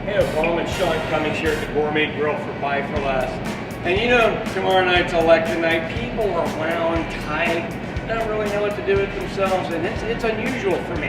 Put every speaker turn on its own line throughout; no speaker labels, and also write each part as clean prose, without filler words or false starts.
Hey Oklahoma, it's Sean Cummings here at the Gourmet Grill for Buy for Less. And you know, tomorrow night's election night. People are wound tight, don't really know what to do with themselves, and it's unusual for me.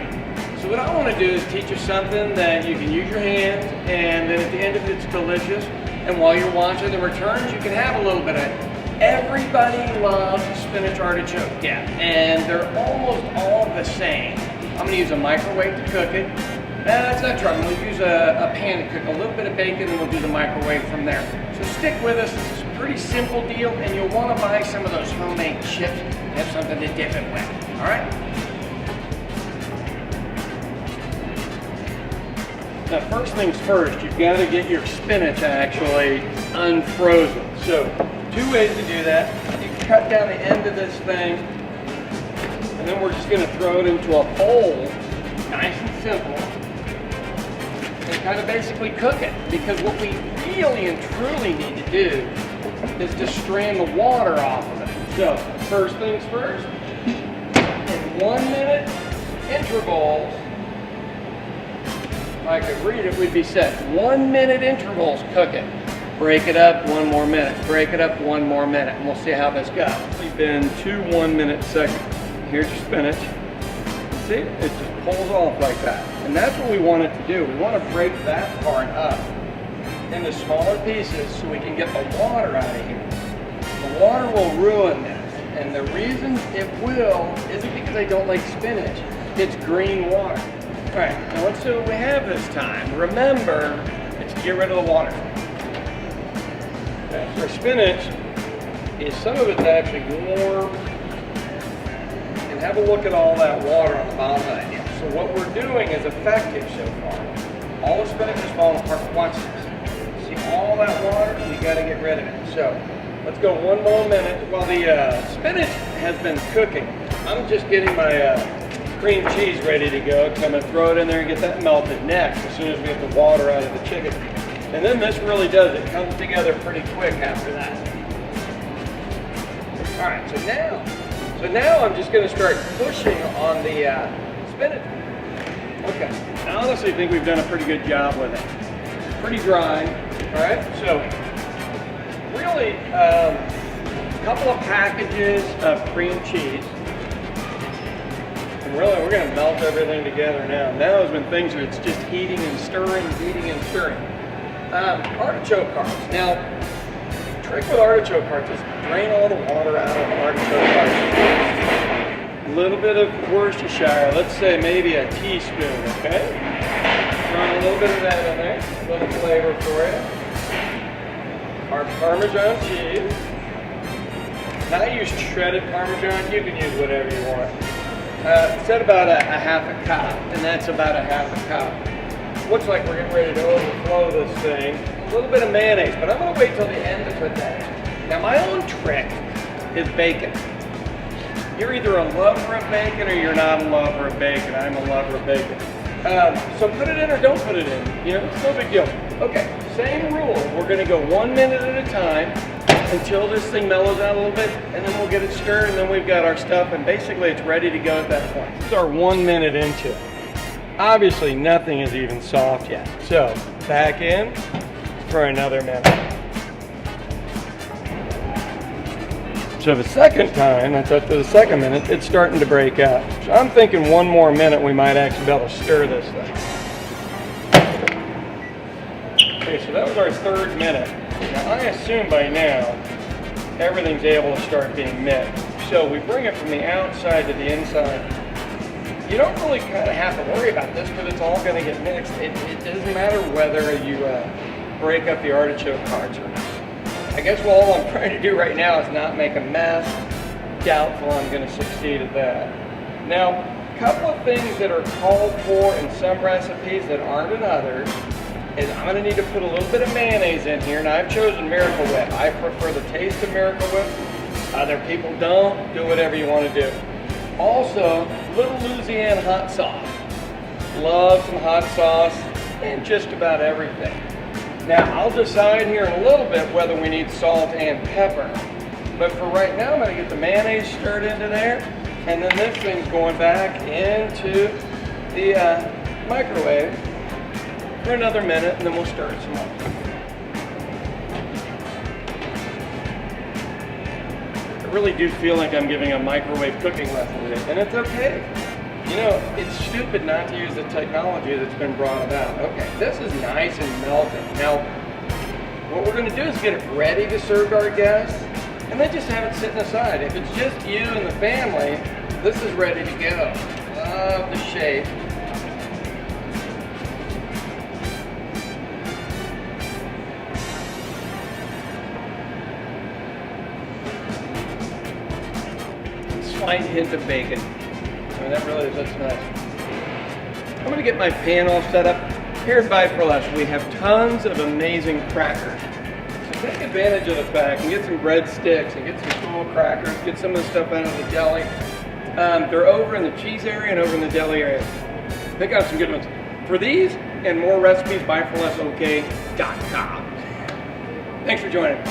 So what I want to do is teach you something that you can use your hands, and then at the end of it, it's delicious. And while you're watching the returns, you can have a little bit of it. Everybody loves spinach artichoke, yeah, and they're almost all the same. I'm going to use a microwave to cook it. That's not true. I'm going to use a pan to cook a little bit of bacon, and we'll do the microwave from there. So stick with us. This is a pretty simple deal, and you'll want to buy some of those homemade chips. Have something to dip it with. All right? Now, first things first, you've got to get your spinach actually unfrozen. So, two ways to do that. You can cut down the end of this thing, and then we're just going to throw it into a bowl, nice and simple. And kind of basically cook it, because what we really and truly need to do is to strain the water off of it. So first things first, in 1 minute intervals, if I could read it, we'd be set. 1 minute intervals, cook it. Break it up, 1 more minute. Break it up, 1 more minute, and we'll see how this goes. We've been 2 1-minute seconds. Here's your spinach. See, it just pulls off like that. And that's what we want it to do. We want to break that part up into smaller pieces so we can get the water out of here. The water will ruin this. And the reason it will isn't because I don't like spinach. It's green water. All right, now let's see what we have this time. Remember, it's to get rid of the water. Okay, for spinach, some of it's actually warm. Have a look at all that water on the bottom of that. So what we're doing is effective so far. All the spinach is falling apart. Watch this. See all that water? We got to get rid of it. So let's go 1 more minute. While the spinach has been cooking, I'm just getting my cream cheese ready to go. I'm going to throw it in there and get that melted next as soon as we get the water out of the chicken. And then this really does. It comes together pretty quick after that. All right, so now I'm just going to start pushing on the spinach. Okay, I honestly think we've done a pretty good job with it. Pretty dry, all right? So really, a couple of packages of cream cheese. And really, we're going to melt everything together now. Now is when it's just heating and stirring, heating and stirring. Artichoke hearts. Now, the trick with artichoke hearts is drain all the water out of the artichoke hearts. A little bit of Worcestershire, let's say maybe a teaspoon, okay? Throw a little bit of that in there, a little flavor for you. Our Parmesan cheese. Now I use shredded Parmesan, you can use whatever you want. Set about a half a cup, and that's about a half a cup. Looks like we're getting ready to overflow this thing. A little bit of mayonnaise, but I'm going to wait till the end to put that in. Now my own trick is bacon. You're either a lover of bacon or you're not a lover of bacon. I'm a lover of bacon. So put it in or don't put it in. You know, it's no big deal. Okay, same rule. We're going to go 1 minute at a time until this thing mellows out a little bit, and then we'll get it stirred, and then we've got our stuff, and basically it's ready to go at that point. This is our 1 minute into it. Obviously nothing is even soft yet. So back in for another minute. So the second time, that's up to the second minute, it's starting to break up. So I'm thinking 1 more minute we might actually be able to stir this thing. Okay, so that was our 3rd minute. Now I assume by now everything's able to start being mixed. So we bring it from the outside to the inside. You don't really kind of have to worry about this because it's all going to get mixed. It doesn't matter whether you break up the artichoke hearts or not. I guess all I'm trying to do right now is not make a mess. Doubtful I'm going to succeed at that. Now, a couple of things that are called for in some recipes that aren't in others is I'm going to need to put a little bit of mayonnaise in here. Now, I've chosen Miracle Whip. I prefer the taste of Miracle Whip. Other people don't. Do whatever you want to do. Also, little Louisiana hot sauce. Love some hot sauce and just about everything. Now, I'll decide here in a little bit whether we need salt and pepper. But for right now, I'm going to get the mayonnaise stirred into there, and then this thing's going back into the microwave for another minute, and then we'll stir it some more. I really do feel like I'm giving a microwave cooking lesson today, and it's okay. You know, it's stupid not to use the technology that's been brought about. Okay, this is nice and melted. Now, what we're going to do is get it ready to serve to our guests, and then just have it sitting aside. If it's just you and the family, this is ready to go. Love the shape. Slight hint of bacon. I mean, that really looks nice. I'm going to get my pan all set up. Here at Buy for Less, we have tons of amazing crackers. So take advantage of the fact and get some breadsticks and get some cool crackers, get some of the stuff out of the deli. They're over in the cheese area and over in the deli area. Pick out some good ones. For these and more recipes, buyforlessok.com. Thanks for joining.